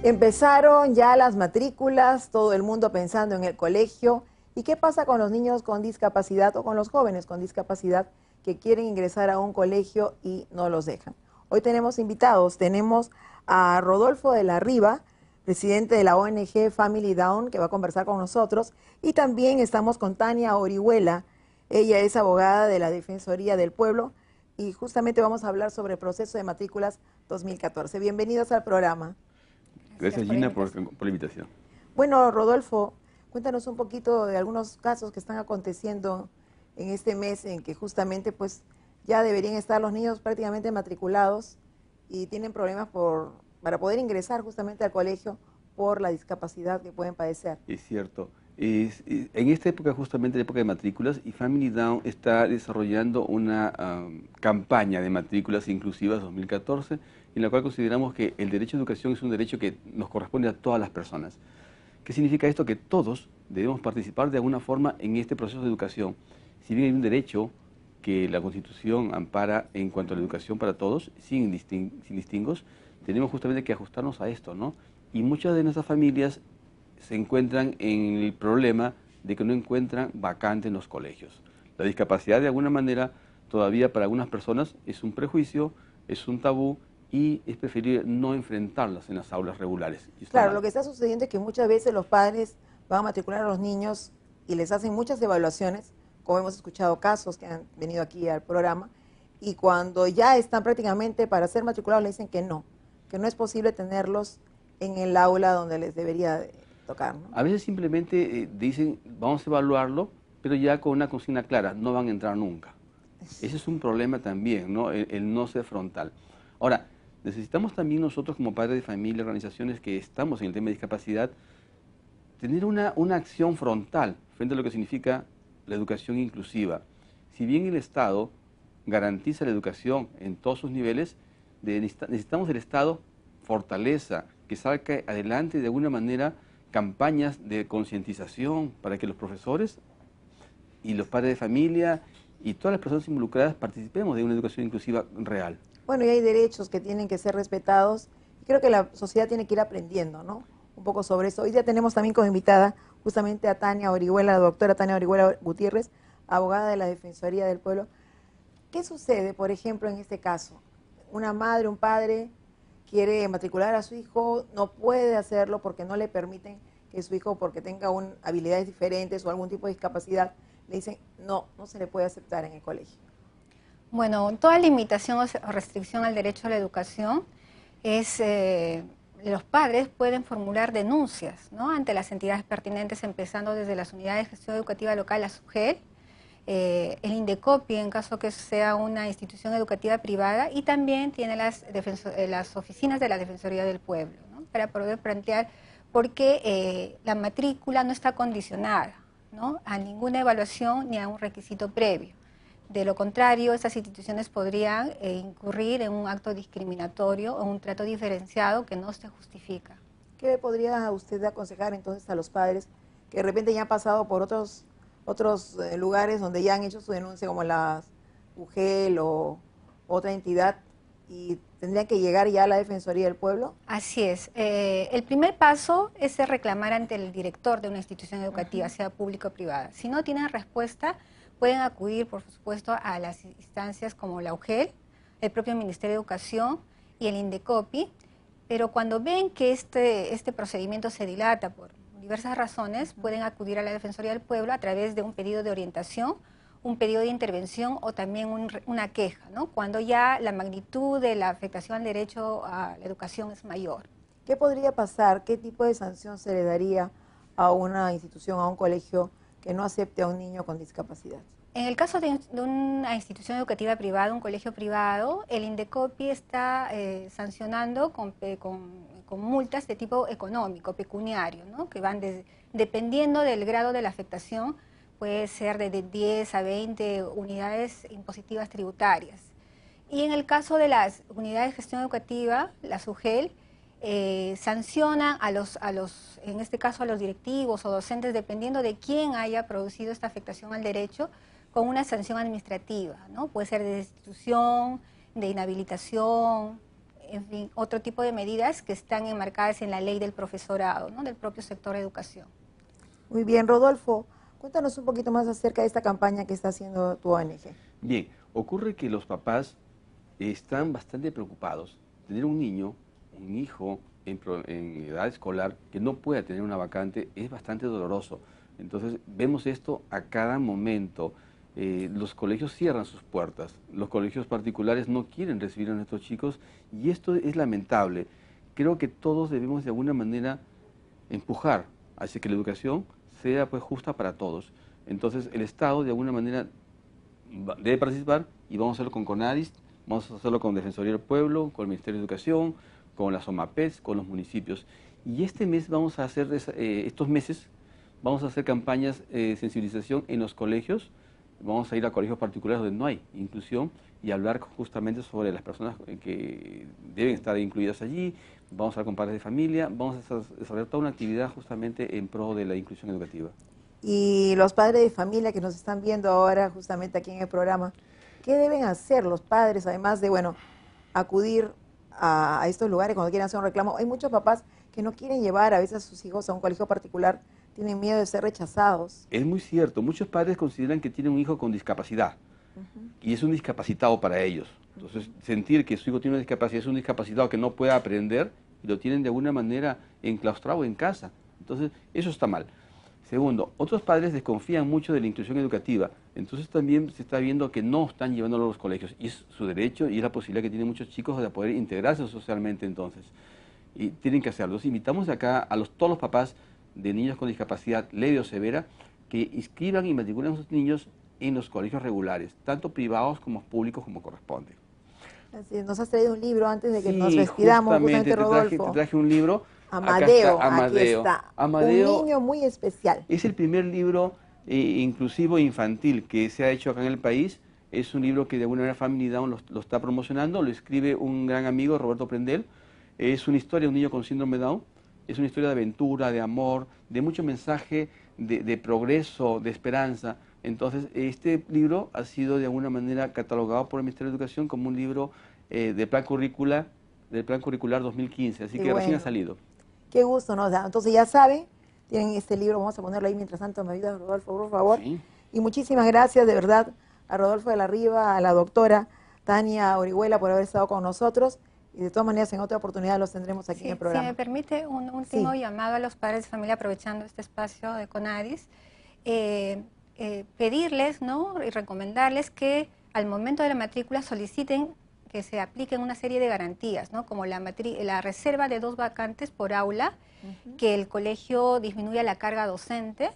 Empezaron ya las matrículas, todo el mundo pensando en el colegio. ¿Y qué pasa con los niños con discapacidad o con los jóvenes con discapacidad que quieren ingresar a un colegio y no los dejan? Hoy tenemos invitados, tenemos a Rodolfo de la Riva, presidente de la ONG Family Down, que va a conversar con nosotros, y también estamos con Tania Orihuela. Ella es abogada de la Defensoría del Pueblo y justamente vamos a hablar sobre el proceso de matrículas 2014. Bienvenidos al programa. Gracias, Gina, por la invitación. Bueno, Rodolfo, cuéntanos un poquito de algunos casos que están aconteciendo en este mes en que justamente pues ya deberían estar los niños prácticamente matriculados y tienen problemas para poder ingresar justamente al colegio por la discapacidad que pueden padecer. Es cierto. En esta época, justamente la época de matrículas, y Family Down está desarrollando una campaña de matrículas inclusivas 2014, en la cual consideramos que el derecho a educación es un derecho que nos corresponde a todas las personas. ¿Qué significa esto? Que todos debemos participar de alguna forma en este proceso de educación. Si bien hay un derecho que la Constitución ampara en cuanto a la educación para todos, sin distingos, tenemos justamente que ajustarnos a esto, ¿no? Y muchas de nuestras familias se encuentran en el problema de que no encuentran vacantes en los colegios. La discapacidad, de alguna manera, todavía para algunas personas es un prejuicio, es un tabú y es preferible no enfrentarlas en las aulas regulares. Claro, lo que está sucediendo es que muchas veces los padres van a matricular a los niños y les hacen muchas evaluaciones, como hemos escuchado casos que han venido aquí al programa, y cuando ya están prácticamente para ser matriculados le dicen que no es posible tenerlos en el aula donde les debería tocar, ¿no? A veces simplemente dicen, vamos a evaluarlo, pero ya con una consigna clara, no van a entrar nunca. Ese es un problema también, ¿no? El no ser frontal. Ahora, necesitamos también nosotros como padres de familia, organizaciones que estamos en el tema de discapacidad, tener una acción frontal frente a lo que significa la educación inclusiva. Si bien el Estado garantiza la educación en todos sus niveles, necesitamos el Estado fortaleza, que saque adelante de alguna manera campañas de concientización para que los profesores y los padres de familia y todas las personas involucradas participemos de una educación inclusiva real. Bueno, y hay derechos que tienen que ser respetados y creo que la sociedad tiene que ir aprendiendo, ¿no? Un poco sobre eso. Hoy día tenemos también como invitada justamente a Tania Orihuela, la doctora Tania Orihuela Gutiérrez, abogada de la Defensoría del Pueblo. ¿Qué sucede, por ejemplo, en este caso? Una madre, un padre quiere matricular a su hijo, no puede hacerlo porque no le permiten que su hijo, porque tenga habilidades diferentes o algún tipo de discapacidad, le dicen no se le puede aceptar en el colegio. Bueno, toda limitación o restricción al derecho a la educación los padres pueden formular denuncias, ¿no?, ante las entidades pertinentes, empezando desde las unidades de gestión educativa local, la SUGEL, el INDECOPI en caso que sea una institución educativa privada, y también tiene las oficinas de la Defensoría del Pueblo, ¿no?, para poder plantear por qué la matrícula no está condicionada, ¿no?, a ninguna evaluación ni a un requisito previo. De lo contrario, estas instituciones podrían incurrir en un acto discriminatorio o un trato diferenciado que no se justifica. ¿Qué le podría usted aconsejar entonces a los padres que de repente ya han pasado por otros lugares donde ya han hecho su denuncia, como la UGEL o otra entidad, y tendrían que llegar ya a la Defensoría del Pueblo? Así es. El primer paso es reclamar ante el director de una institución educativa, sea pública o privada. Si no tienen respuesta, pueden acudir, por supuesto, a las instancias como la UGEL, el propio Ministerio de Educación y el INDECOPI, pero cuando ven que este procedimiento se dilata por diversas razones, pueden acudir a la Defensoría del Pueblo a través de un pedido de orientación, un pedido de intervención o también una queja, ¿no?, cuando ya la magnitud de la afectación al derecho a la educación es mayor. ¿Qué podría pasar? ¿Qué tipo de sanción se le daría a una institución, a un colegio que no acepte a un niño con discapacidad? En el caso de una institución educativa privada, un colegio privado, el INDECOPI está sancionando con multas de tipo económico, pecuniario, ¿no?, que van dependiendo del grado de la afectación, puede ser de 10 a 20 unidades impositivas tributarias. Y en el caso de las unidades de gestión educativa, la SUGEL, sancionan en este caso a los directivos o docentes, dependiendo de quién haya producido esta afectación al derecho, con una sanción administrativa, ¿no? Puede ser de destitución, de inhabilitación, en fin, otro tipo de medidas que están enmarcadas en la ley del profesorado, ¿no? Del propio sector de educación. Muy bien, Rodolfo, cuéntanos un poquito más acerca de esta campaña que está haciendo tu ONG. Bien, ocurre que los papás están bastante preocupados. Tener un niño, un hijo en edad escolar que no pueda tener una vacante es bastante doloroso. Entonces vemos esto a cada momento. Los colegios cierran sus puertas, los colegios particulares no quieren recibir a nuestros chicos y esto es lamentable. Creo que todos debemos de alguna manera empujar hacia que la educación sea pues justa para todos. Entonces el Estado de alguna manera debe participar y vamos a hacerlo con CONADIS, vamos a hacerlo con Defensoría del Pueblo, con el Ministerio de Educación, con las OMAPES, con los municipios. Y este mes vamos a hacer, estos meses, vamos a hacer campañas de sensibilización en los colegios, vamos a ir a colegios particulares donde no hay inclusión y hablar justamente sobre las personas que deben estar incluidas allí, vamos a hablar con padres de familia, vamos a desarrollar toda una actividad justamente en pro de la inclusión educativa. Y los padres de familia que nos están viendo ahora justamente aquí en el programa, ¿qué deben hacer los padres además de, bueno, acudir a estos lugares cuando quieren hacer un reclamo? Hay muchos papás que no quieren llevar a veces a sus hijos a un colegio particular, tienen miedo de ser rechazados. Es muy cierto, muchos padres consideran que tienen un hijo con discapacidad y es un discapacitado para ellos. Entonces, sentir que su hijo tiene una discapacidad, es un discapacitado que no puede aprender y lo tienen de alguna manera enclaustrado en casa. Entonces, eso está mal. Segundo, otros padres desconfían mucho de la inclusión educativa, entonces también se está viendo que no están llevándolo a los colegios, y es su derecho y es la posibilidad que tienen muchos chicos de poder integrarse socialmente entonces, y tienen que hacerlo. Entonces, invitamos acá a todos los papás de niños con discapacidad leve o severa que inscriban y matriculen a sus niños en los colegios regulares, tanto privados como públicos como corresponde. Así es, nos has traído un libro antes de que Sí, nos despidamos, justamente Rodolfo. te traje un libro. Amadeo, Acá está, aquí está. Amadeo Un niño muy especial. es el primer libro inclusivo infantil que se ha hecho acá en el país. Es un libro que de alguna manera Family Down lo está promocionando, lo escribe un gran amigo, Roberto Prendel. Es una historia de un niño con síndrome Down, es una historia de aventura, de amor, de mucho mensaje, de progreso, de esperanza. Entonces, este libro ha sido de alguna manera catalogado por el Ministerio de Educación como un libro del Plan Curricular 2015, así Qué que recién bueno. ha salido. Qué gusto nos da. Entonces ya saben, tienen este libro, vamos a ponerlo ahí mientras tanto, me ayuda Rodolfo, por favor. Sí. Y muchísimas gracias de verdad a Rodolfo de la Riva, a la doctora Tania Orihuela por haber estado con nosotros. Y de todas maneras, en otra oportunidad los tendremos aquí Sí, en el programa. si me permite un último Sí. llamado a los padres de familia, aprovechando este espacio de CONADIS, pedirles, ¿no?, y recomendarles que al momento de la matrícula soliciten que se apliquen una serie de garantías, ¿no?, como la reserva de 2 vacantes por aula, que el colegio disminuya la carga docente,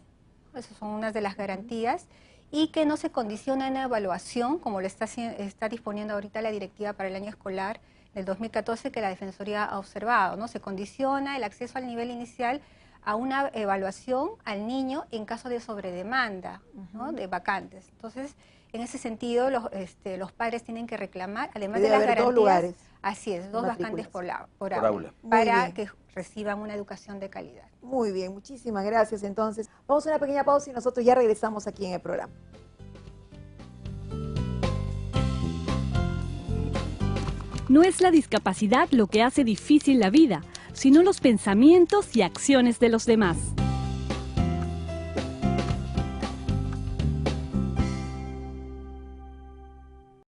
esas son unas de las garantías, y que no se condiciona en la evaluación, como lo está disponiendo ahorita la directiva para el año escolar del 2014 que la Defensoría ha observado, ¿no? Se condiciona el acceso al nivel inicial a una evaluación al niño en caso de sobredemanda, ¿no?, de vacantes. Entonces, en ese sentido, los padres tienen que reclamar, además de las haber garantías, 2 lugares. así es, 2 vacantes por Por aula, aula. Muy para bien. que reciban una educación de calidad. Muy bien, muchísimas gracias. Entonces, vamos a una pequeña pausa y nosotros ya regresamos aquí en el programa. No es la discapacidad lo que hace difícil la vida, sino los pensamientos y acciones de los demás.